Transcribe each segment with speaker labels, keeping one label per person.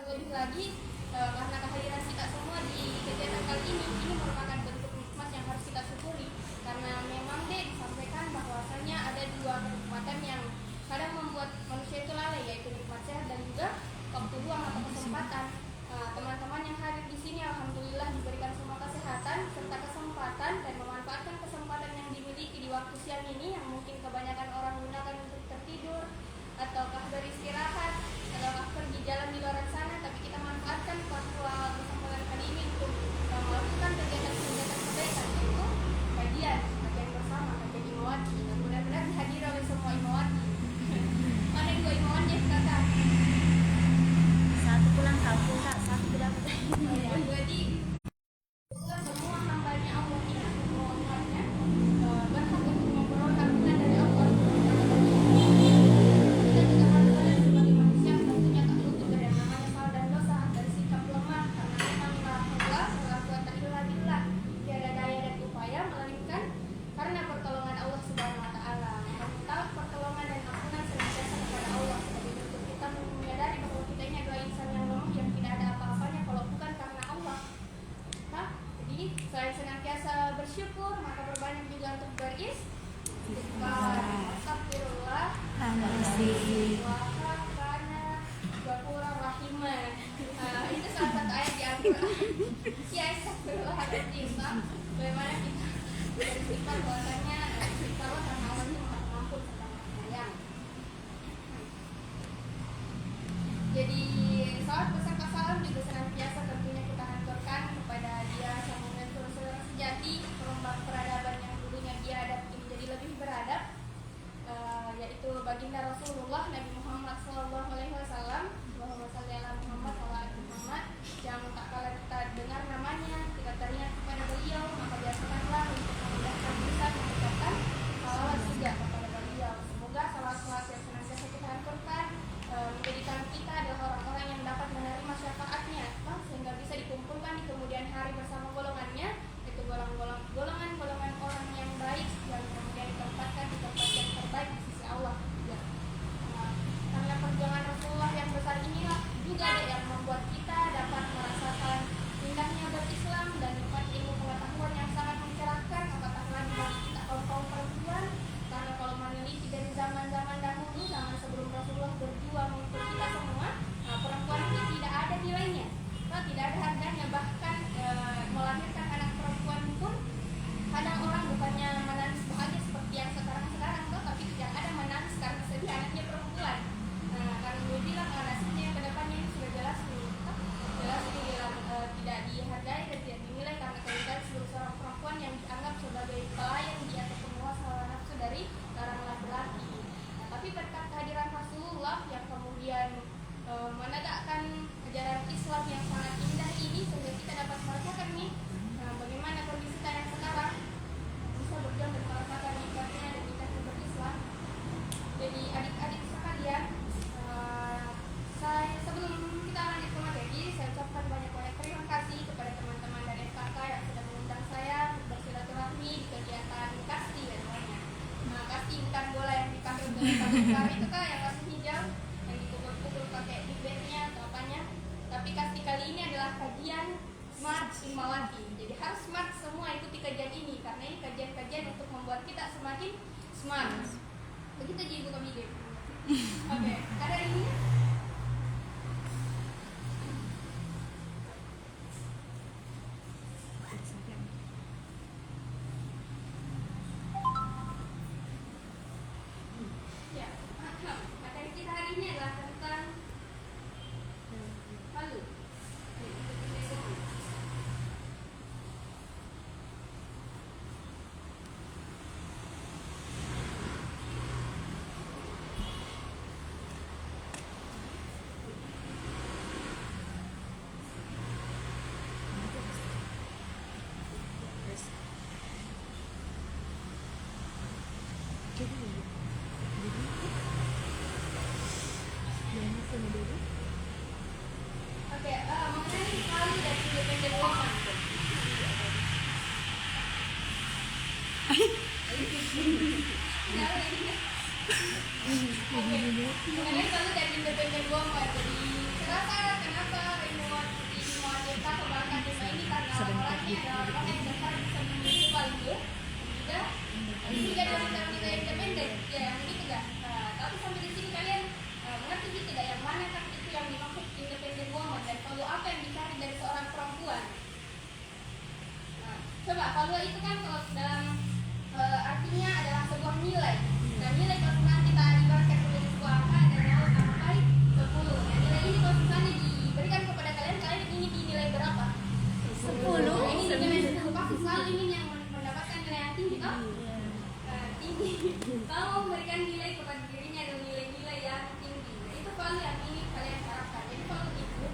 Speaker 1: Terlebih lagi karena kehadiran kita semua di kegiatan kali ini merupakan bentuk nikmat yang harus kita syukuri, karena memang disampaikan bahwasanya ada dua kekuatan yang kadang membuat manusia itu lalai, yaitu nikmat sehat dan juga waktu luang atau kesempatan. Teman-teman yang hadir di sini alhamdulillah diberikan semua kesehatan serta kesempatan dan memanfaatkan kesempatan yang dimiliki di waktu siang ini yang mungkin kebanyakan orang gunakan untuk tertidur ataukah beristirahat ataukah pergi jalan di luar sana, tapi kita manfaatkan bahwa kesempatan kali ini untuk melakukan kegiatan-kegiatan kebaikan, yaitu kajian bersama, kajian Imawati, dan benar-benar dihadiri oleh semua Imawati. Mana dua Imawatnya kakak?
Speaker 2: Satu pulang kampung kak, satu berapa?
Speaker 1: Jadi semua hambanya Allah ini, semua umatnya berhak untuk memperoleh ampunan dari Allah. Kita juga harus sadar sebagai manusia tentunya tak luput dari yang namanya salah dan dosa, dari sikap lemah, karena memang Allah adalah kuatan ilah, tiada daya dan upaya melainkan karena pertolongan Allah Subhanahu Wa Taala. Meminta pertolongan dan ampunan senantiasa kepada Allah sebagai bentuk kita menyadari bahwa kita ini adalah insan yang lemah yang tidak ada apa-apanya kalau bukan karena Allah. Jadi selain senantiasa bersyukur, maka berbanyak juga untuk beristighfar. Astagfirullah. Wa kana ghafurur rahimah. Itu salah satu ayat di Al-Qur'an. Ya, astagfirullahaladzim. Bagaimana kita beristighfar bahwasanya istighfar karena Allah itu Maha Pengampun serta Maha Penyayang. Jadi salat beserta salam juga senantiasa tentunya kita haturkan kepada dia sang mentor saudara sejati, perombak peradaban yang dulunya biadab ini jadi lebih beradab, yaitu baginda Rasulullah Nabi Muhammad SAW. Allahumma shalli ala Muhammad wa ala Muhammad. Yang tak kala kita dengar namanya, kita teringat kepada beliau, maka biasakanlah untuk memudahkan kita mengucapkan salawat juga kepada beliau. Semoga salawat-salawat yang senantiasa kita haturkan menjadikan kita adalah orang-orang yang dapat menerima syafaatnya, sehingga bisa dikumpulkan di kemudian hari bersama golongannya, yaitu golongan orang yang baik yang kemudian ditempatkan di tempat yang terbaik di sisi Allah. Karena perjuangan Rasulullah yang besar inilah juga yang membuat kita dapat merasakan indahnya berislam dan nikmat ilmu pengetahuan yang sangat mencerahkan, apatah lagi bagi kita kaum perempuan. Karena kalau meneliti dari zaman-zaman dahulu, zaman sebelum Rasulullah berjuang untuk kita semua, perempuan ini tidak ada nilainya, tidak ada harganya. Bahkan melahirkan anak perempuan pun kadang orang bukannya menangis bahagia seperti yang sekarang, tapi tidak ada menangis karena sedih anaknya perempuan. Karena dia bilang nasibnya ke depannya ini sudah jelas dibilang tidak dihargai dan tidak dinilai karena kehidupan seluruh seorang perempuan yang dianggap sebagai pelayan di atas penguasa hawa nafsu dari orang laki-laki. Tapi berkat kehadiran Rasulullah yang kemudian menegakkan ajaran Islam yang sangat indah ini, sehingga kita dapat merasakan nih bagaimana kondisi kita yang sekarang bisa berjuang dan merasakan nikmatnya dan nikmatnya berislam. Jadi adik-adik sekalian, sebelum kita lanjut ke materi, saya ucapkan banyak-banyak terima kasih kepada teman-teman dan FKK yang sudah mengundang saya bersilaturahmi di kegiatan kasti dan lainnya. Kasti bukan bola yang dipakai untuk lempar itu kak, yang warna hijau yang dipukul-pukul pakai bibetnya atau apanya. Tapi kasti kali ini adalah kajian Smart Imawati. Jadi harus smart semua ikuti kajian ini, karena ini kajian-kajian untuk membuat kita semakin smart. Begitu jadi buka video. Oke, ada ini? Ya, materi kita hari ini adalah tentang malu. Oke, mengenai malu dan independen woman. Mengenai malu dan independen woman. Jadi kenapa itu kan kalau dalam artinya adalah sebuah nilai. Nah, nilai kalau misalnya kita ibaratkan sebagai sebuah angka dan nyawa sampai 10. Nah, nilai ini kalau misalnya diberikan kepada kalian, kalian ingin dinilai berapa?
Speaker 2: 10.
Speaker 1: Ini nilai 10. Pasti selalu ingin yang mendapatkan nilai yang tinggi, toh? Tinggi. Kalau memberikan nilai kepada dirinya dengan nilai-nilai yang tinggi, nah, itu selalu yang ingin kalian harapkan. Jadi kalau itu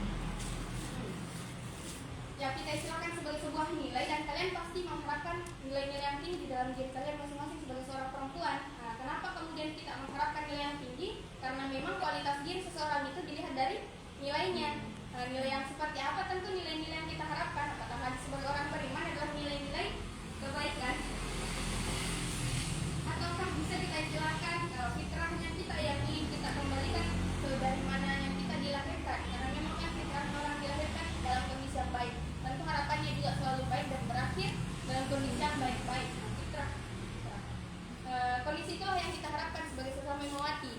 Speaker 1: ya kita istilahkan sebagai sebuah nilai, dan kalian pasti mengharapkan nilai-nilai yang tinggi di dalam diri kalian masing-masing sebagai seorang perempuan. Nah, kenapa kemudian kita mengharapkan nilai yang tinggi? Karena memang kualitas diri seseorang itu dilihat dari nilainya. Nilai yang seperti apa? Tentu nilai-nilai yang kita harapkan. Apakah hati sebagai orang beriman adalah nilai-nilai kebaikan, ataukah bisa kita istilahkan fitrahnya kita yang ingin kita kembalikan ke dari mana yang kita dilahirkan? Karena memang yang fitrah orang dilahirkan dalam kondisi yang baik. Tentu harapannya juga selalu baik dan berakhir dalam kondisi yang baik-baik. Fitrah. Kondisi itulah yang kita harapkan sebagai sesama melewati.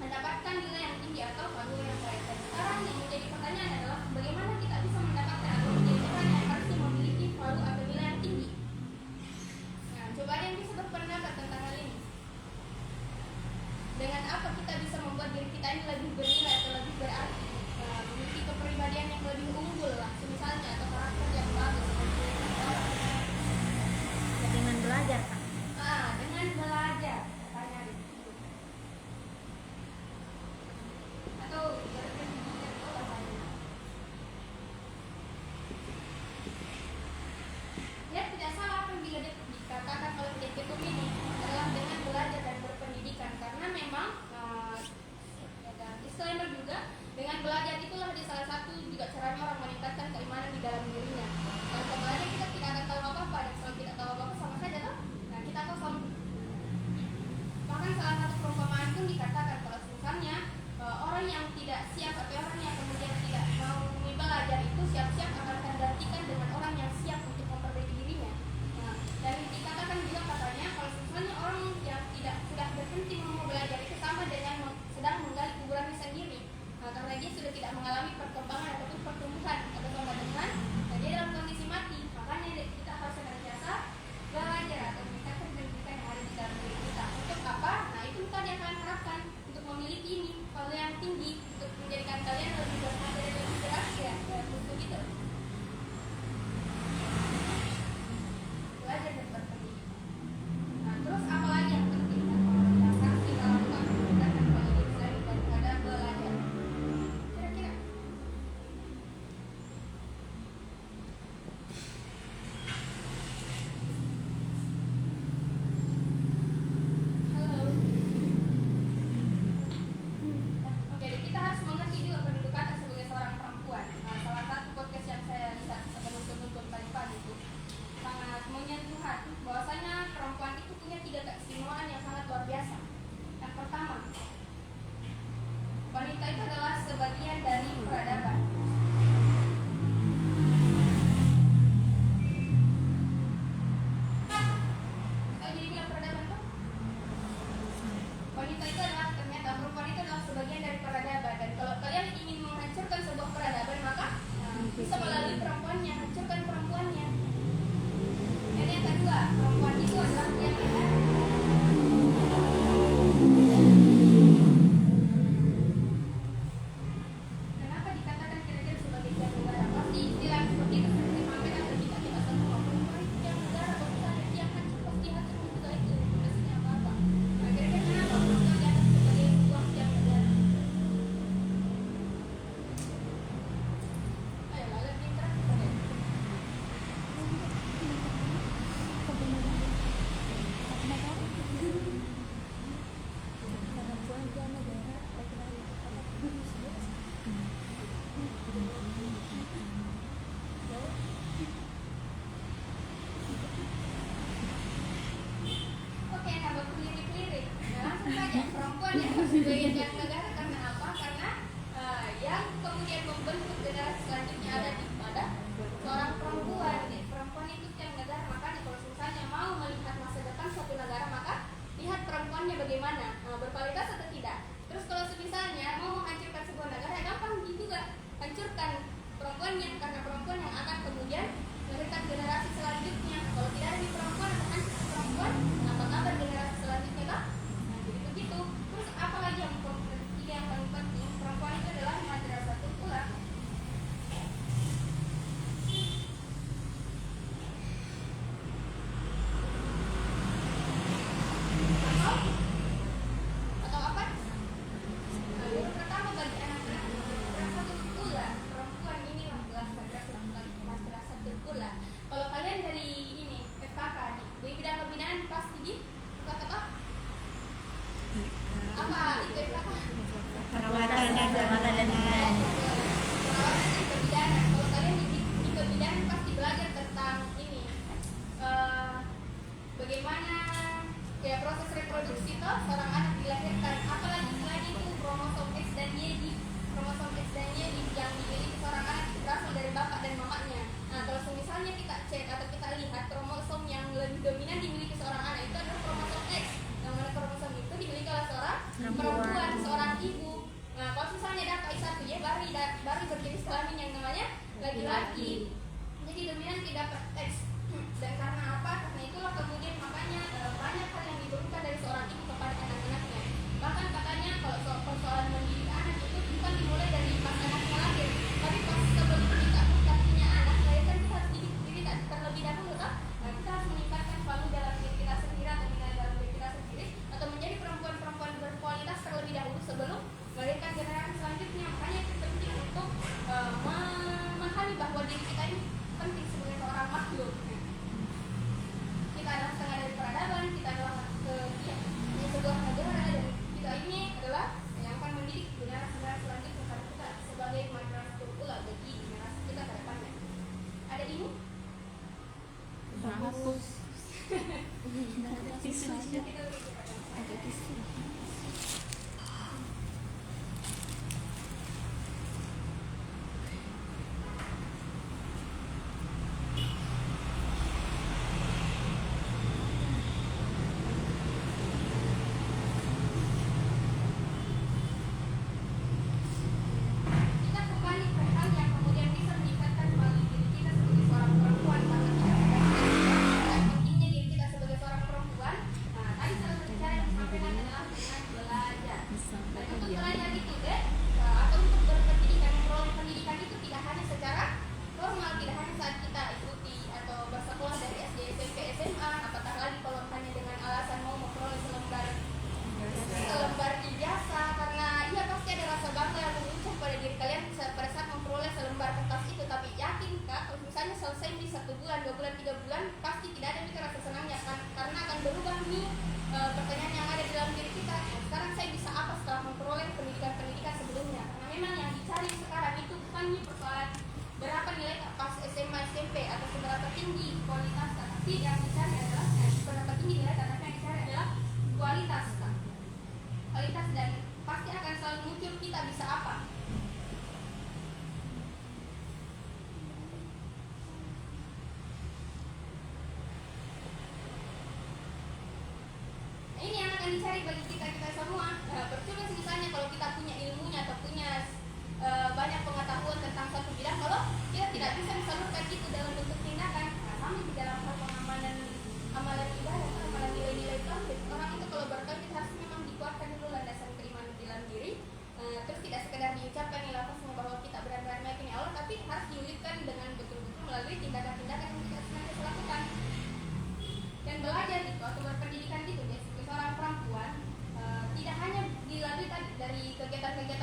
Speaker 1: Mendapatkan nilai yang tinggi atau value yang baik. Dan sekarang yang menjadi pertanyaan adalah bagaimana kita bisa mendapatkan atau menjadi orang yang harusnya memiliki value atau nilai yang tinggi. Nah, coba ada yang bisa berpendapat tentang hal ini. Dengan apa kita bisa membuat diri kita ini lebih bernilai atau lebih berarti, memiliki kepribadian yang lebih unggul lah, misalnya, atau karakter yang bagus.
Speaker 2: Dengan belajar, Kak.
Speaker 1: Dengan belajar. Tanya atau ya tidak salah apa yang dikatakan oleh Ketum ini adalah dengan belajar dan berpendidikan, karena memang disclaimer juga, dengan belajar itulah di salah satu juga caranya orang meningkatkan keimanan di dalam dirinya. Kalau kita belajar kita tidak akan tahu apa-apa, dan kalau tidak tahu apa-apa sama saja toh. Nah, kita kosong. Bahkan salah satu perumpamaan pun dikatakan kalau misalnya orang yang tidak siap atau orang yang kemudian tidak mau belajar itu siap-siap akan tergantikan dengan orang yang siap untuk memperbaiki dirinya. Nah, dan dikatakan juga katanya kalau misalnya orang yang tidak sudah berhenti mau belajar itu sama dengan sedang menggali kuburannya sendiri. Nah, karena dia sudah tidak mengalami perkembangan ataupun pertumbuhan atau pembangunan, dan dia dalam kondisi mati. Makanya kita harus senantiasa belajar atau meningkatkan pendidikan yang ada di dalam diri kita. Untuk apa? Nah, itu tadi yang kalian harapkan, untuk memiliki ini value yang tinggi, untuk menjadikan kalian lebih berharga dan lebih berhasil. Untuk itu belajar dan berpendidikan. Nah, terus apa lagi yang penting yang harus kita lakukan untuk meningkatkan value diri selain daripada belajar? Kira-kira halo. Oke, kita harus mengerti juga kedudukan sebagai seorang perempuan. Nah, salah satu podcast yang saya lihat sebelum pagi-pagi itu sangat menyentuh hati, bahwasanya perempuan itu punya 3 keistimewaan yang sangat luar biasa. Yang pertama, wanita itu adalah sebagian dari peradaban. Kalau jadi bilang peradaban tuh, wanita itu adalah, ternyata perempuan itu adalah sebagian dari peradaban. Dan kalau kalian ingin menghancurkan sebuah peradaban, maka bisa melalui perempuannya, hancurkan perempuannya. Dan yang kedua, perempuan itu adalah yang kenapa dikatakan kira-kira sebagai tiang negara? Pasti istilah seperti itu sering disampaikan ketika kita semua perempuan itu tiang negara, kalau misalnya tiang hancur pasti hancur juga itu. Maksudnya apa-apa? Nah, kira-kira kenapa perempuan dianggap sebagai sebuah tiang negara? Ayo, lalu pintar. Oke, tambah kelirik-kelirik. Nah, langsung saja, perempuan yang sebagai tiang negara karena apa? Karena yang kemudian membentuk generasi selanjutnya ada di pada seorang perempuan. Jadi, perempuan itu tiang negara. Makanya kalau misalnya mau melihat masa depan suatu negara, maka lihat perempuannya bagaimana, berkualitas atau tidak. Terus kalau misalnya mau menghancurkan sebuah negara, gampang juga hancurkan perempuannya, karena perempuan yang akan kemudian memberikan generasi selanjutnya. laki-laki. Jadi dominan tidak dapat teks. Dan karena apa? Karena itulah kemudian makanya banyak hal yang diberikan dari seorang ibu kepada anak-anaknya. Bahkan katanya kalau persoalan mendidik anak itu bukan dimulai dari pas anaknya lahir, tapi pas sebelum kita punya anak, melahirkan kita harus didik diri terlebih dahulu kan? Nah, kita harus meningkatkan value dalam diri kita sendiri atau nilai dalam diri kita sendiri atau menjadi perempuan-perempuan berkualitas terlebih dahulu sebelum melahirkan generasi selanjutnya. Makanya itu penting untuk memahami bahwa diri kita ini penting sebagai seorang makhluk. Kita adalah setengah dari peradaban, kita adalah sebuah negara, dan kita ini adalah yang akan mendidik generasi-generasi selanjutnya karena kita sebagai madrasatul ula bagi generasi kita ke depannya. Ada ini?
Speaker 2: Bagus.
Speaker 1: Ada tisu. Selesai di 1 bulan, 2 bulan, 3 bulan pasti tidak ada kita rasa senangnya kan, karena akan berubah nih pertanyaan yang ada di dalam diri kita. Sekarang saya bisa apa setelah memperoleh pendidikan sebelumnya? Karena memang yang dicari sekarang itu bukan nih persoalan berapa nilai pas SMA, SMP atau seberapa tinggi kualitas, tapi yang dicari adalah seberapa tinggi nilai, karena yang dicari adalah kualitas kan. Kualitas, dan pasti akan selalu muncul kita bisa apa. Dicari bagi kita semua. Percuma misalnya kalau kita punya ilmunya atau punya banyak pengetahuan tentang suatu bidang, kalau kita tidak bisa menyalurkan itu dalam bentuk tindakan. Nah, sama di dalam hal pengamalan amalan ibadah, amalan nilai-nilai tauhid. Orang itu kalau bertauhid harus memang dikuatkan dulu landasan keimanan di dalam diri. Terus tidak sekedar diucapkan lafaznya bahwa kita benar-benar meyakini Allah, tapi harus diwujudkan dengan betul-betul melalui tindakan-tindakan yang kita senantiasa lakukan. Dan belajar gitu atau berpendidikan gitu ya, seorang perempuan tidak hanya dilalui dari kegiatan-kegiatan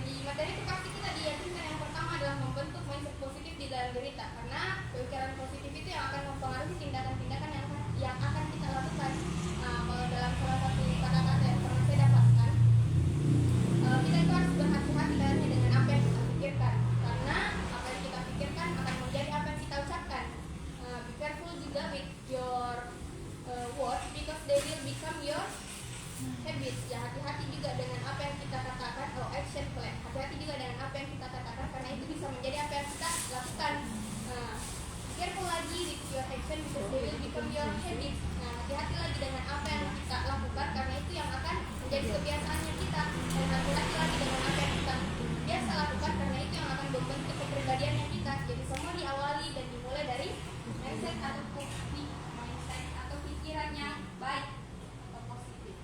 Speaker 1: di materi itu pasti kita diyakinkan yang pertama adalah membentuk mindset positif di dalam diri kita, karena pemikiran positif itu yang akan mempengaruhi tindakan-tindakan yang akan kita lakukan. Kalau dalam salah satu kata-kata yang pernah saya dapatkan, kita itu harus berhati-hati dalamnya dengan apa yang kita pikirkan, karena apa yang kita pikirkan akan menjadi apa yang kita ucapkan. Be careful juga with your words because they will become your habits. Ya, hati-hati juga dengan apa yang kita katakan. Action plan. Hati-hati juga dengan apa yang kita katakan, karena itu bisa menjadi apa yang kita lakukan. Careful lagi with your action because they will become your habits. Nah, hati-hati lagi dengan apa yang kita lakukan, karena itu yang akan menjadi kebiasaannya kita. Dan hati-hati lagi dengan apa yang kita biasa lakukan, karena itu yang akan membentuk kepribadiannya kita. Jadi semua diawali dan dimulai dari mindset atau pikiran yang baik atau positif.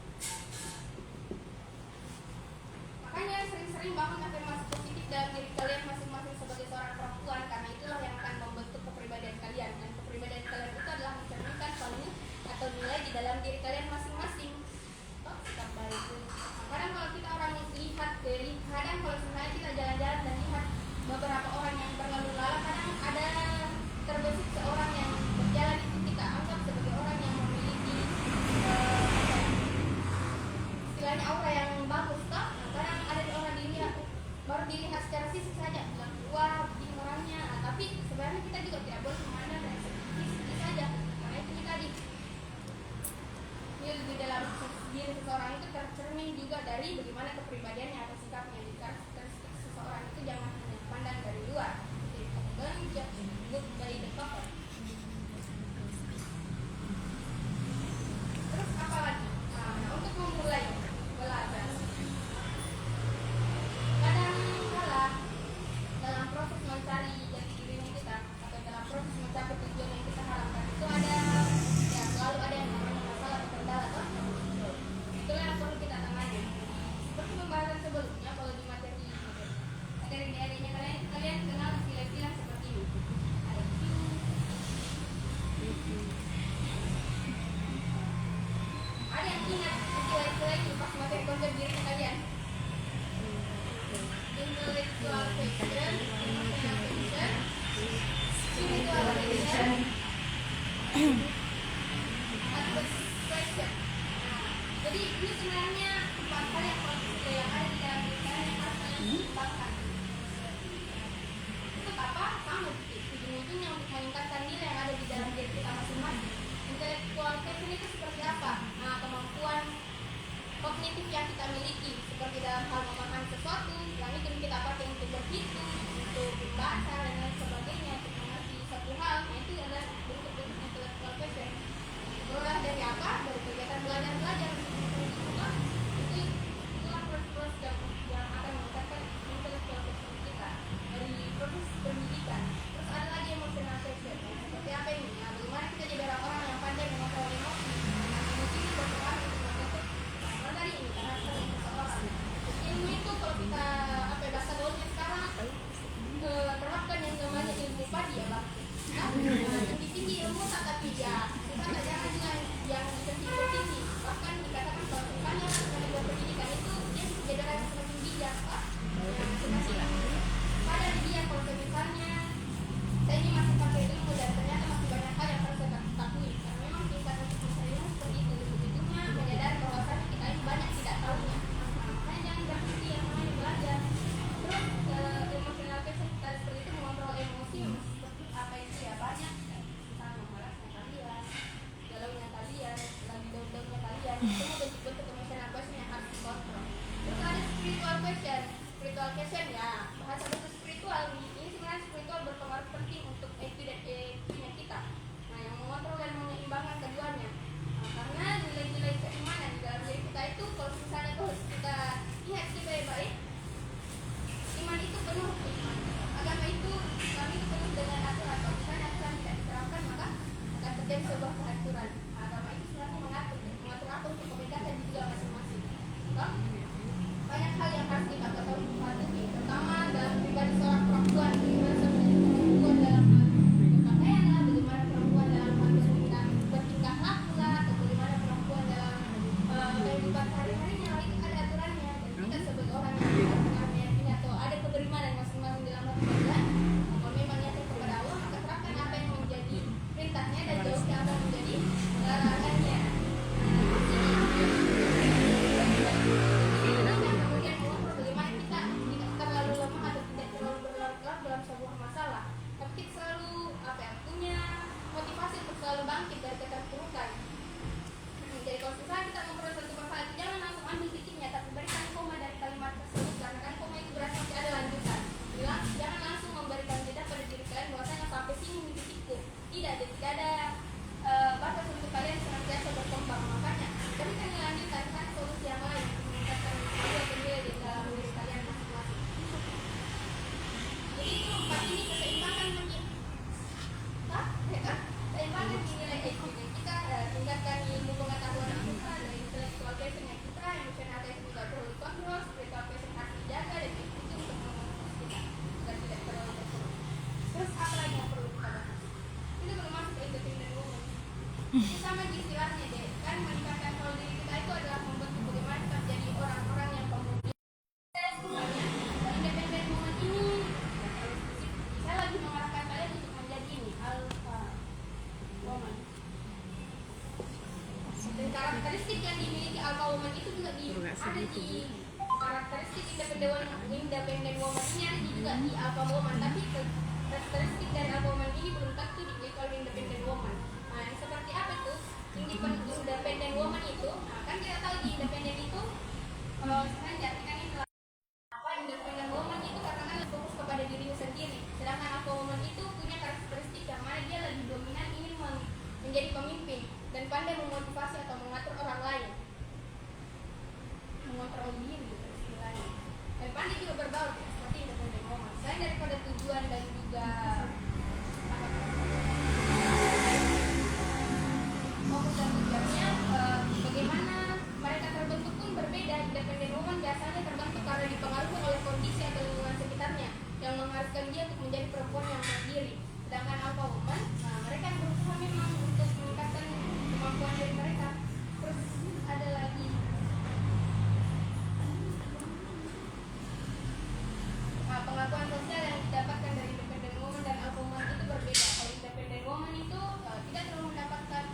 Speaker 1: Makanya sering-sering bangun afirmasi positif dalam diri kalian masing-masing sebagai seorang perempuan, karena itulah yang akan membentuk kepribadian kalian. Dan kepribadian kalian itu adalah mencerminkan value atau nilai di dalam diri kalian masing-masing. Sikap baik. Kadang kalau kita orang lihat, kadang kalau sebenarnya kita jalan-jalan dan lihat beberapa orang yang berlalu lalang, kadang ada terbesit seorang yang berjalan itu kita anggap sebagai orang yang memiliki istilahnya aura yang bagus, toh. Kadang ada orang dilihat baru dilihat secara fisik saja, bilang wah begini orangnya. Tapi sebenarnya kita juga tidak boleh memandang dari fisik saja, karena itu tadi di dalam diri seseorang itu tercermin juga dari bagaimana kepribadiannya atau sikapnya. Jadi karakteristik seseorang itu jangan hanya dipandang dari luar. Don't judge book by the cover. Terus apa lagi? Nah, untuk memulai belajar, kadang-kala dalam proses mencari jati diri kita atau dalam proses mencapai tujuan yang kita harapkan itu ada, ya selalu ada yang namanya masalah atau kendala, toh. Itulah yang perlu kita tangani. Seperti pembahasan sebelumnya, kalau di materi adanya kalian kenal istilah-istilah seperti ini. Ada ada yang ingat istilah-istilah itu pas materi konsep diri kalian? Intellectual quotient, emotional quotient, spiritual quotient, question. Jadi ini sebenarnya empat hal yang ada di dalam diri kalian yang harus kalian seimbangkan. Untuk apa? Sama ujung-ujungnya untuk meningkatkan nilai yang ada di dalam diri kita masing-masing. Intellectual quotient itu seperti apa? Nah, kemampuan kognitif yang kita miliki, seperti dalam hal memahami sesuatu, yang itu kita pakai untuk berhitung, untuk membaca dan lain sebagainya, untuk mengerti satu hal. Nah, itu adalah bentuk-bentuk intellectual quotient. Berolah dari apa? Dari kegiatan belajar. Itulah proses yang akan meningkatkan intellectual quotient kita dari proses pendidikan. Terus ada lagi emotional quotient. Seperti apa ini? Nah, bagaimana kita jadi orang-orang yang pandai mengontrol emosi. Emosi itu berpengaruh untuk membentuk dari ini karakter seseorang. Ilmu itu kalau kita bahasa gaulnya sekarang terapkan yang namanya ilmu padi ya, Bang. Tinggi ilmu tapi ya kita jangan juga yang tinggi. Bahkan dikatakan kalau misalnya tenaga pendidikan itu dia jadi orang yang semakin bijak, Pak. Padahal dia kalau misalnya saya ini masih pakai ilmu dan ternyata masih banyak hal yang harus saya ketahui. Karena memang tingkatan saya seperti itu, ujungnya menyadari bahwasannya kita ini banyak tidak tahunya. Makanya jangan berhenti yang namanya belajar. Terus emosional seperti itu mengontrol emosi seperti apa itu ya banyak. Misalnya malasnya kalian, dan tidak ada batas untuk kalian senantiasa berkembang. Makanya tapi kan melanjutkan kan solusi yang lain meningkatkan nilai di dalam diri kalian masing-masing. Jadi itu empat ini keseimbangan keseimbangan di nilai IQ kita, tingkatkan ilmu pengetahuan kita, dari intellectual passion kita, emotional passion juga perlu dikontrol, spiritual passion harus dijaga, dan itu untuk memotivasi kita agar tidak terlalu terpuruk. Terus apa lagi yang perlu kita bahas? Itu belum masuk ke independent woman. Itu sama di istilahnya deh, kan meningkatkan kalau diri kita itu adalah membentuk bagaimana kita menjadi orang-orang yang kemudian independent woman ini saya lagi mengarahkan kalian untuk menjadi ini alpha woman. Dan karakteristik yang dimiliki alpha woman itu juga ada di karakteristik independent woman ini ada juga di alpha woman, tapi karakteristik dari alpha woman ini belum tentu dimiliki oleh independent woman. Nah, yang seperti apa itu? Independent woman itu, nah kan kita tahu di independent itu sebenarnya kan ini apa independent woman itu karena fokus kepada dirinya sendiri, sedangkan alpha woman itu punya karakteristik yang mana dia lebih dominan, ingin menjadi pemimpin dan pandai memotivasi atau mengatur orang lain, mengontrol diri gitu istilahnya, dan pandai juga berbaur ya, seperti independent woman. Selain daripada tujuan dan juga fokus dan tujuannya, bagaimana mereka terbentuk pun berbeda. Independent woman biasanya terbentuk karena dipengaruhi oleh kondisi atau lingkungan sekitarnya yang mengharuskan dia untuk menjadi perempuan yang mandiri. Sedangkan alpha woman, nah, mereka yang berusaha memang untuk meningkatkan kemampuan diri mereka. Terus ada lagi pengakuan sosial yang didapatkan dari independent woman dan alpha woman itu berbeda. Kalau independent woman itu tidak terlalu mendapatkan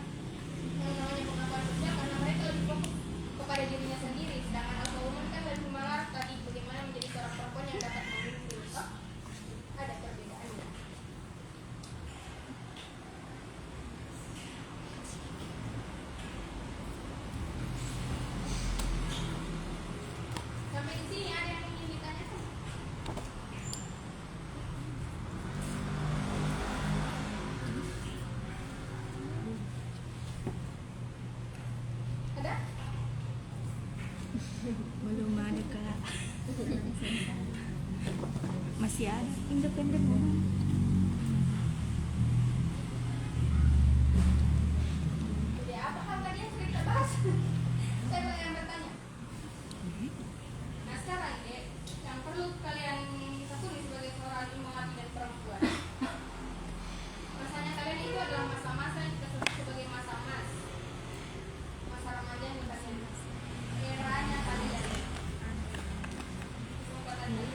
Speaker 1: yang namanya pengakuan sosial karena mereka lebih fokus kepada dirinya sendiri, sedangkan alpha woman kan lebih mengarah tadi bagaimana menjadi seorang perempuan yang dapat memimpin. Ada perbedaannya. Sampai di sini ada yang ingin ditanyakan? Ada?
Speaker 2: Belum ada kak. Masih ada independen woman.
Speaker 1: Jadi apa hal tadi yang sudah kita bahas? Saya boleh yang bertanya. Nah sekarang deh, yang perlu kalian tekuni sebagai seorang ibu hati dan perempuan, masanya kalian itu adalah masa-masa yang kita sebut sebagai masa emas, masa remaja yang bahasa Inggris, eranya kalian. Semoga kalian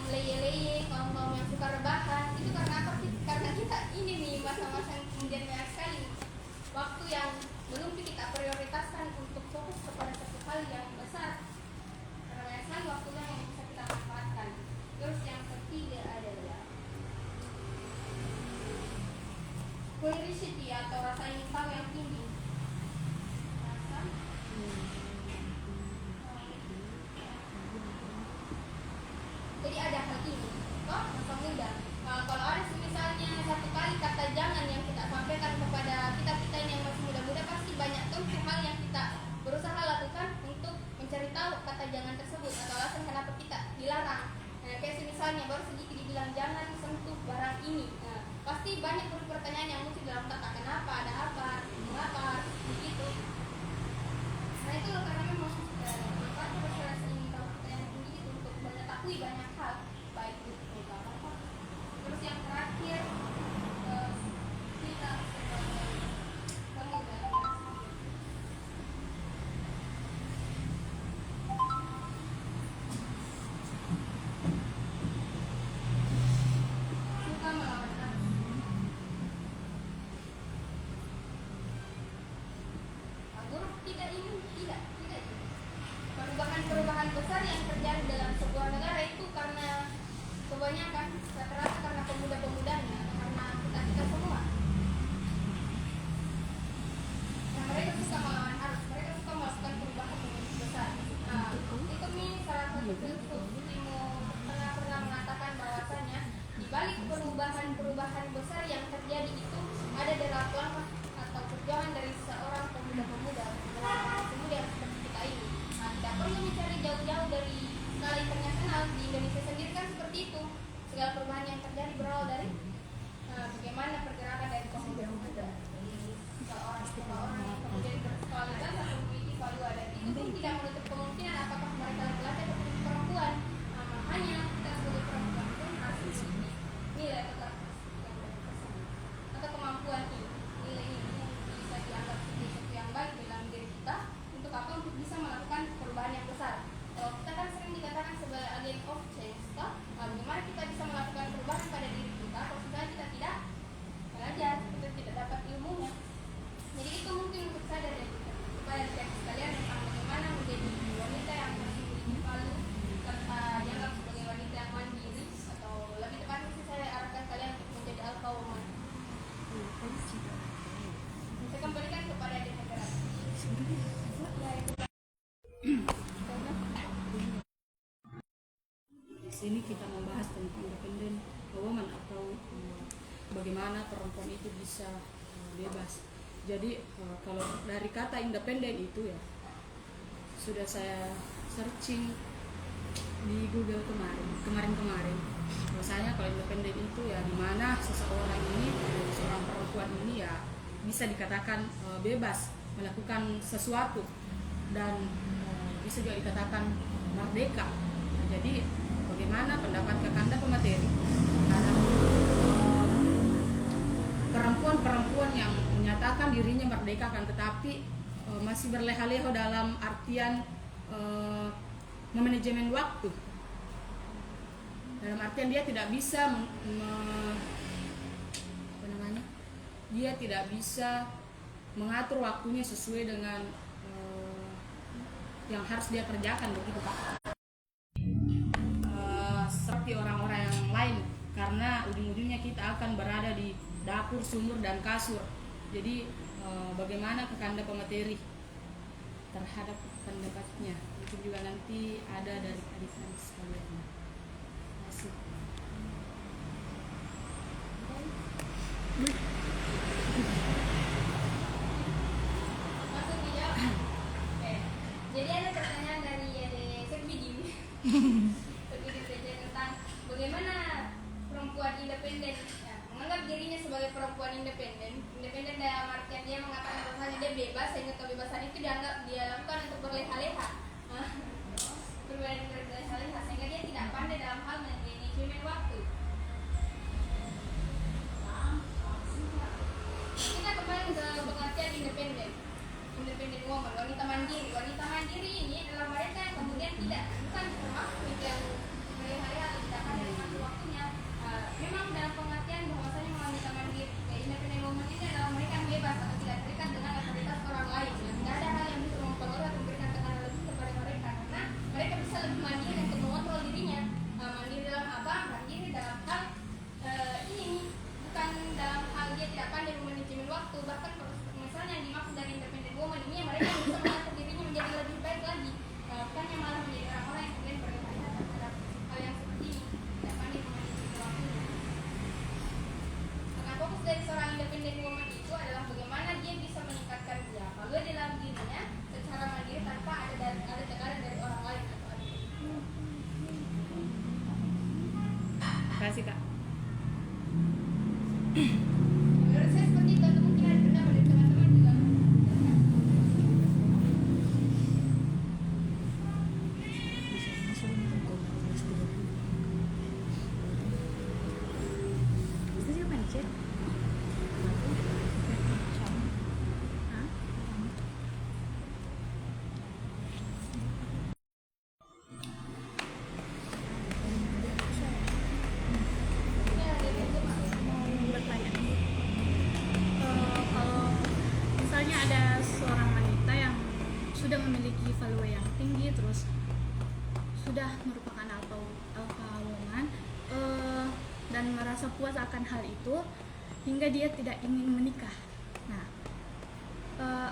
Speaker 1: leye-leye, kaum yang suka rebahan. Itu karena apa sih? Karena kita ini nih masa-masa yang kemudian banyak sekali waktu yang belum kita prioritaskan untuk fokus kepada satu hal yang besar. Karena banyak sekali waktunya yang bisa kita manfaatkan. Terus yang ketiga adalah curiosity atau rasa ingin tahu yang tinggi. Rasa jadi ada hal ini, kok masa muda. Kalau ada misalnya satu kali kata jangan yang kita sampaikan kepada kita ini yang masih muda-muda, pasti banyak tuh hal yang kita berusaha lakukan untuk mencari tahu kata jangan tersebut atau alasan kenapa kita dilarang. Nah, kayak misalnya baru sedikit dibilang jangan sentuh barang ini. Nah, pasti banyak pertanyaan yang muncul dalam kata kenapa, ada apa, mengapa, begitu. Nah itu loh karena memang manfaat rasa ingin tahu yang tinggi itu untuk mengetahui banyak hal, baik itu apa. Terus yang terakhir kita sebagai pemuda suka melawan arus. Agur tidak ini tidak perubahan besar yang terjadi dalam sebuah negara itu karena kebanyakan rata-rata karena pemuda-pemudanya, karena kita semua. Nah, mereka suka melawan arus, mereka suka melakukan perubahan yang besar. Nah, itu nih salah satu filsuf Timur Tengah pernah mengatakan bahwasanya di balik perubahan besar yang terjadi itu ada derap langkah atau perjuangan dari seorang pemuda-pemuda yang seperti kita ini. Nah, tidak perlu mencari jauh-jauh dari skala internasional. Di Indonesia sendiri kan seperti itu. Segala perubahan yang terjadi berawal dari bagaimana pergerakan dari pemuda-pemuda, seorang yang kemudian berkualitas atau memiliki value ada. Itu pun tidak menutup kemungkinan apakah mereka laki-laki atau perempuan. Nah, makanya kita sebagai perempuan pun harus memiliki nilai atau kemampuan ini. Nilai ini bisa dianggap sebagai sesuatu yang baik dalam diri kita untuk apa? Untuk bisa melakukan perubahan yang besar. Kalau kita kan sering dikatakan sebagai agent of change, toh? Nah, bagaimana kita bisa melakukan perubahan pada diri kita kalau sudah kita tidak belajar, kita tidak dapat ilmunya. Jadi itu mungkin untuk saya dari supaya dari sekalian tentang bagaimana menjadi wanita yang masih memiliki value serta dianggap sebagai wanita yang mandiri, atau lebih tepatnya sih saya arahkan kalian untuk menjadi alpha woman. Saya kembalikan kepada demokrasi. Ya, itu.
Speaker 3: Di sini kita membahas tentang independent woman atau bagaimana perempuan itu bisa bebas. Jadi kalau dari kata independen itu ya sudah saya searching di Google kemarin. Misalnya kalau independen itu ya dimana seseorang ini, seorang perempuan ini ya bisa dikatakan bebas melakukan sesuatu dan bisa juga dikatakan merdeka. Nah, jadi bagaimana pendapat Kakanda pemateri terhadap perempuan-perempuan yang menyatakan dirinya merdeka kan tetapi masih berleha-leho dalam artian memanajemen waktu, dalam artian dia tidak bisa dia tidak bisa mengatur waktunya sesuai dengan yang harus dia kerjakan, begitu Pak. Seperti orang-orang yang lain, karena ujung-ujungnya kita akan berada di dapur, sumur, dan kasur. Jadi bagaimana Kakanda pemateri terhadap pendapatnya? Mungkin juga nanti ada dari adik-adik sekalian. Terima kasih.
Speaker 1: Langsung dijawab. Oke. Jadi ada pertanyaan dari Sekbidi. Sekbidi saja tentang bagaimana perempuan independen menganggap dirinya sebagai perempuan independen dalam artian dia mengatakan bahwa dia bebas, sehingga kebebasan itu dianggap dia lakukan untuk berleha-leha. Berleha-leha sehingga dia tidak pandai dalam hal manajemen waktu. Kita kembali ke pengertian independen woman, wanita mandiri. Wanita mandiri ini adalah mereka yang kemudian bukan termasuk yang berhari-hari atau tidak akan menikmati waktunya. Memang dalam pengertian bahwasanya wanita mandiri independent woman ini adalah mereka yang bebas atau tidak terikat dengan otoritas orang lain. Tidak ada hal yang bisa mempengaruhi atau memberikan tekanan lebih kepada mereka karena mereka bisa lebih mandiri untuk mengontrol dirinya. Mandiri dalam apa? Mandiri dalam hal ini bukan dalam hal dia tidak pandai memanajemen waktu. Bahkan misalnya yang dimaksud dari independent woman ini mereka bisa mengatur dirinya menjadi lebih baik lagi. Bukannya malah menjadi orang-orang yang kemudian berkaitan terhadap hal yang seperti ini, tidak pandai memanajemen waktunya. Karena fokus dari seorang independent woman itu adalah bagaimana dia bisa meningkatkan dia kalau dalam dirinya secara mandiri tanpa ada tekanan dari orang lain atau ada.
Speaker 2: Terima kasih Kak.
Speaker 1: Menurut saya seperti itu, atau mungkin ada pendapat dari teman-teman juga.
Speaker 2: Itu siapa nih, Cek? Hah? Bertanya. Kalau misalnya ada seorang wanita yang sudah memiliki value yang tinggi, terus sudah merupakan alpha woman, dan merasa puas akan hal itu hingga dia tidak ingin menikah. Nah,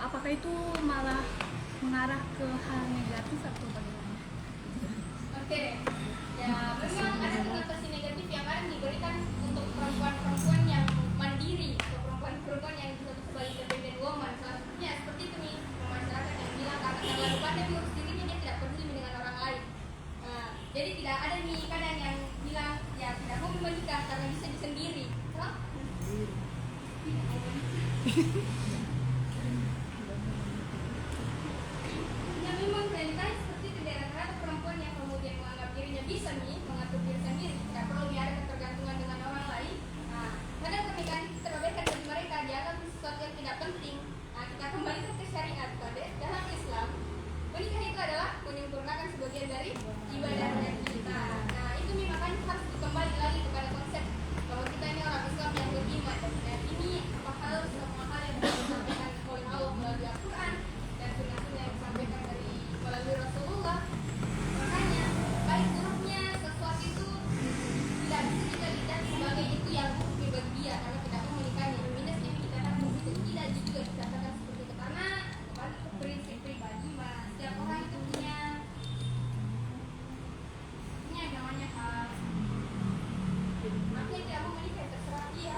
Speaker 2: apakah itu malah mengarah ke hal negatif atau bagaimana?
Speaker 1: Oke, ya memang ada konotasi negatif yang akan diberikan untuk perempuan-perempuan yang mandiri atau perempuan-perempuan yang disebut sebagai independent woman. Salah satunya seperti itu nih, masyarakat yang bilang karena terlalu pandai mengurus dirinya dia tidak peduli dengan orang lain. Jadi tidak ada nih kadang yang bilang ya tidak mau menikah karena bisa sendiri. Tidak mau menikah. Ya memang realitanya seperti itu, rata-rata perempuan yang kemudian menganggap dirinya bisa nih mengatur diri sendiri, tidak perlu dia ada ketergantungan dengan orang lain. Kadang pernikahan itu terabaikan bagi mereka, dianggap sesuatu yang tidak penting. Kita kembalikan ke syariat pada dalam Islam, menikah itu adalah menyempurnakan sebagian dari ibadah kita. Itu makanya harus kembali lagi kepada konsep bahwa kita ini orang Islam yang beriman, dan ini semua hal yang disampaikan oleh Allah melalui Al-Quran dan sunnah-sunnah yang disampaikan melalui Rasulullah. Makanya baik buruknya sesuatu itu tidak bisa kita lihat sebagai itu yang buruk bagi dia karena tidak mau menikahnya. Minusnya kita akan begitu tidak juga dikatakan seperti itu karena kembali ke prinsip pribadi mas. Setiap orang itu punya namanya hak. Makanya tidak mau menikah terserah dia.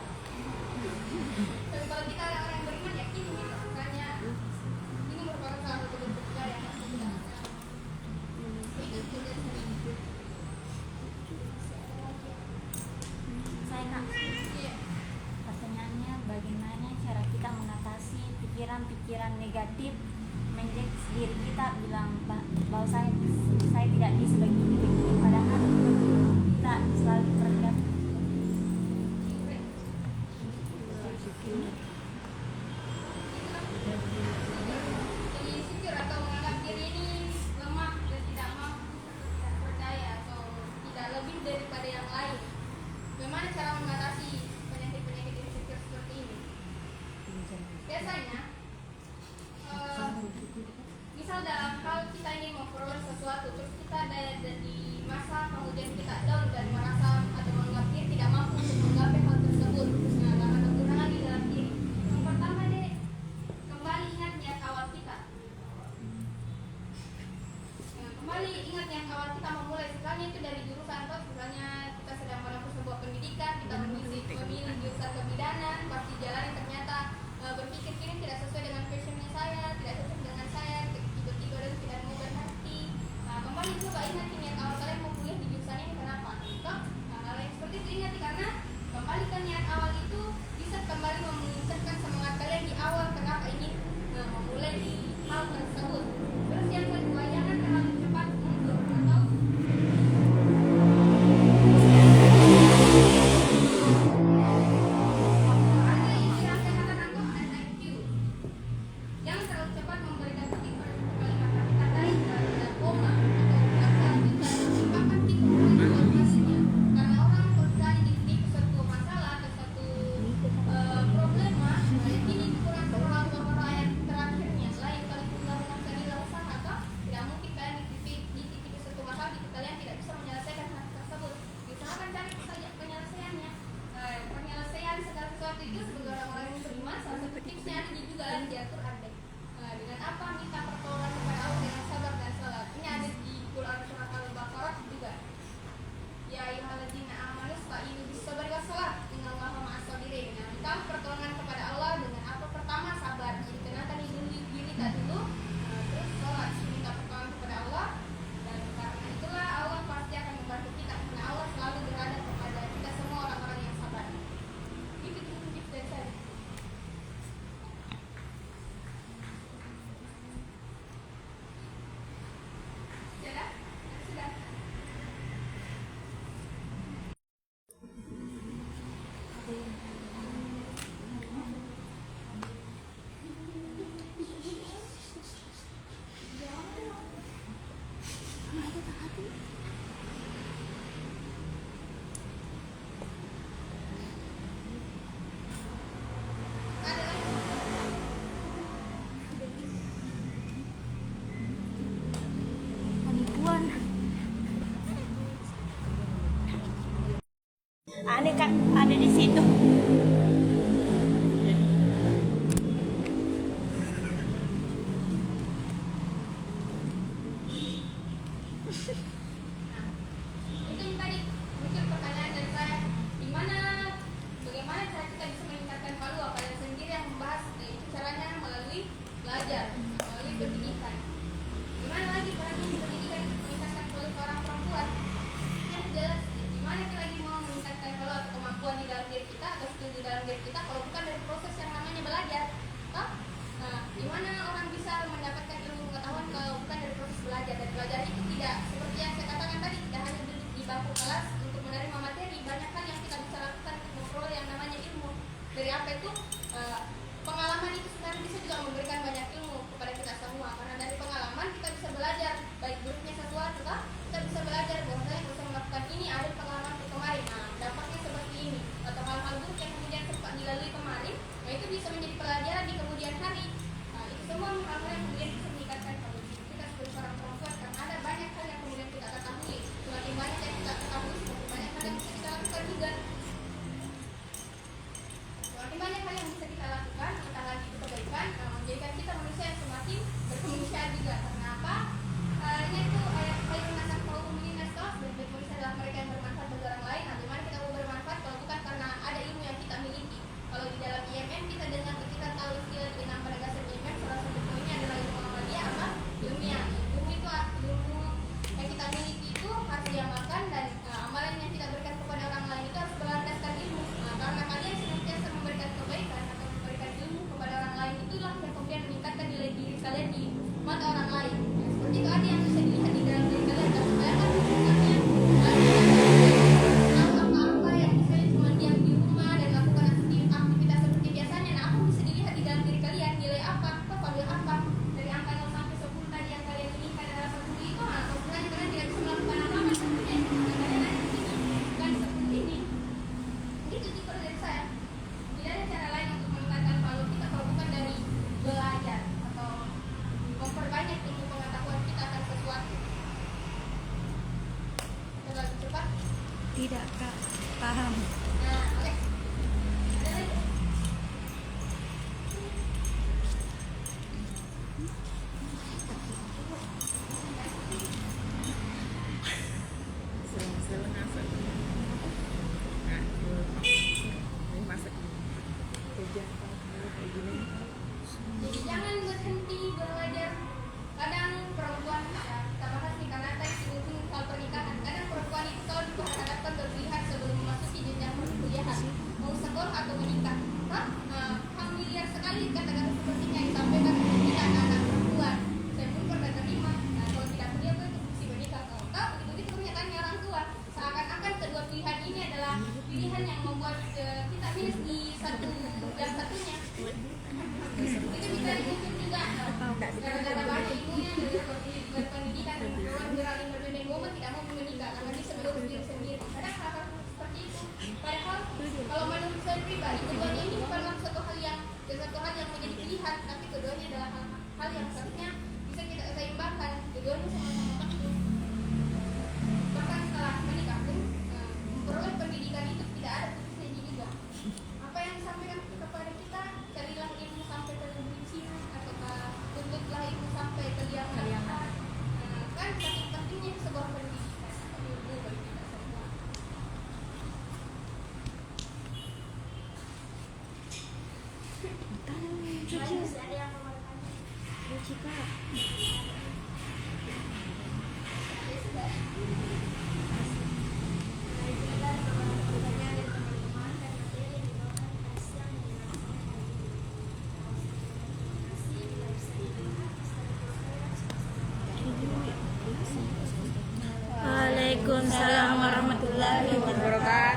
Speaker 1: Tapi kalau kita ada orang yang beriman yakin gitu. Makanya ini merupakan salah satu bentuk yang masih tidak
Speaker 4: Saya Kak, pertanyaannya bagaimana cara kita mengatasi pikiran-pikiran negatif menjek diri kita bilang bahwa saya tidak bisa begini padahal kita selalu terlihat
Speaker 1: jadi insecure atau menganggap diri ini lemah dan tidak mau percaya atau tidak lebih daripada yang lain. Bagaimana cara mengatasi penyakit-penyakit insecure seperti ini? Biasanya misal dalam hal kita ingin memperoleh sesuatu terus kita ada di masa kemudian kita down dan merasa atau menganggap diri tidak mampu untuk menggapai hal tersebut, karena ada kekurangan di dalam diri. Yang pertama deh, kembali ingat niat awal kita. Kembali ingat yang awal kita memulai, misalnya itu dari jurusan atau misalnya kita sedang menempuh sebuah pendidikan, kita memilih jurusan kebidanan, pas dijalani ternyata berpikir ini tidak sesuai dengan passionnya saya, tidak sesuai dengan saya, tiba-tiba dan tidak mau berhenti. Kembali coba ingat niat awal kalian mau kuliah di jurusan ini kenapa? Hal yang seperti itu ingat karena kembali ke niat awal itu bisa kembali memunculkan semangat kalian di awal kenapa ingin memulai di hal tersebut. Terus yang kedua, jangan terlalu cepat mundur atau ada istilah saya katakan kok IQ. Jangan terlalu cepat memberikan kalimat kata-kata dan koma atau kata-kata bahkan waktu itu sebagai orang-orang yang beriman, salah satu tipsnya ada juga diatur ada. Dengan apa? Minta pertolongan kepada Allah dengan sabar dan salat. Ini ada di Quran surat Al-Baqarah juga. Ya ayyuhalladzina amanu ista'inu bis-sabri was-salat, innallaha ma'as-sabirin. Nah, minta pertolongan kepada Allah dengan apa? Pertama sabar. Jadi tenangkan diri tak dulu. Terus salat, minta pertolongan kepada Allah. Dan karena itulah Allah pasti akan membantu kita, karena Allah selalu berada kepada kita semua orang-orang yang sabar. Itu tips dari saya. Sudah? Sudah. Ada lagi?
Speaker 4: Penipuan. Ada kak, ada di situ.
Speaker 1: Itu yang tadi muncul pertanyaan dari saya, bagaimana cara kita bisa meningkatkan value? Kalian sendiri yang membahas, itu caranya melalui belajar, melalui pendidikan. Gimana lagi caranya pendidikan meningkatkan value seorang perempuan? Yang jelas, gimana kita lagi mau meningkatkan value atau kemampuan di dalam diri kita atau skill di dalam diri kita kalau bukan dari proses yang namanya belajar? Toh? Nah, gimana orang bisa mendapatkan ilmu pengetahuan kalau bukan dari proses belajar? Dan belajar itu tidak seperti yang saya katakan tadi, tidak hanya duduk di bangku kelas untuk menerima materi, banyak hal yang kita bisa lakukan untuk memperoleh yang namanya ilmu. Dari apa itu? Pengalaman itu sebenarnya bisa juga memberikan banyak ilmu kepada kita semua, karena dari pengalaman kita bisa belajar baik buruknya sesuatu, kita bisa belajar bahwa saya bisa melakukan ini, ada pengalaman kemarin, nah dampaknya seperti ini, atau hal-hal buruk yang kemudian sempat dilalui kemarin, nah itu bisa menjadi pelajaran di kemudian hari. Nah, itu semua hal-hal yang kemudian bisa meningkatkan value kita sebagai seorang perempuan, karena ada banyak hal yang kemudian kita ketahui, semakin banyak yang kita ketahui, semakin banyak hal yang bisa kita lakukan juga. Semakin banyak hal yang bisa kita lakukan, kita lagi itu kebaikan, menjadikan kita manusia yang semakin berkemanusiaan juga. Karena apa? Ini itu ayat paling menasak kaum mukminin nastos, dan manusia adalah mereka yang bermanfaat bagi orang lain. Nah, gimana kita mau bermanfaat kalau bukan karena ada ilmu yang kita miliki? Kalau di dalam IMM kita dengar, kita tahu skill dengan penegasan IMM, salah satu poinnya adalah ilmu Muhammadiyah apa? Ilmiah. Ilmu itu ilmu yang kita miliki itu harus diamalkan, dan amalan yang kita berikan kepada orang lain itu harus berlandaskan ilmu. Nah, karena kalian senantiasa memberikan kebaikan atau memberikan ilmu kepada orang lain, itulah yang kemudian meningkatkan nilai diri kalian di mata orang lain. Nah, seperti itu ada yang bisa dilihat di dalam diri kalian. Tapi bayangkan misalnya apa-apa yang misalnya cuma diam di rumah dan lakukan aktivitas seperti biasanya. Nah, apa bisa dilihat di dalam diri kalian? Nilai apa? Value apa? Dari angka 0 sampai 10 tadi yang kalian inginkan adalah 10 itu, nah, kalau sebenarnya kalian tidak bisa melakukan apa-apa sebenarnya. Kalian ada di sini, bukan seperti ini. Itu tipe dari saya. Tidak ada cara lain untuk meningkatkan value kita kalau bukan dari belajar atau memperbanyak ilmu pengetahuan kita akan sesuatu. Kita lagi cepat.
Speaker 4: Tidak kak, paham.
Speaker 1: Nah, oke. Ada lagi? Jadi jangan berhenti belajar. Kadang perempuan, ya, kita bahas nih karena tadi singgung soal pernikahan. Kadang perempuan itu kalau diperhadapkan berpilihan sebelum memasuki jenjang perkuliahan, mau sekolah atau menikah. Familiar sekali kata-kata seperti yang disampaikan kita anak perempuan. Saya pun pernah terima. Nah, kalau tidak kuliah itu mesti menikah. Kalau tak, begitu pernyataannya orang tua. Seakan-akan kedua pilihan ini adalah pilihan yang membuat kita minus di satu yang satunya. Itu bisa dihukum juga. Gara-gara banyak ilmunya dari pendidikan orang beralih bermain momen tidak mau menikah karena dia sebelum diri sendiri. Kadang hal-hal seperti itu. Padahal kalau menurut saya pribadi, keduanya ini bukanlah satu hal yang menjadi pilihan, tapi keduanya adalah hal yang seharusnya bisa kita seimbangkan. Keduanya sama-sama penting. Bahkan setelah menikah pun memperoleh pendidikan itu tidak ada putusnya juga. Apa yang disampaikan
Speaker 4: Masih ada yang mau bertanya?
Speaker 1: Ya sudah. Kita bertanya dari teman-teman dan materi yang dibawakan Aisyah yang dilaksanakan kasih bila bisa dilihat.
Speaker 5: Waalaikumsalam warahmatullahi wabarakatuh.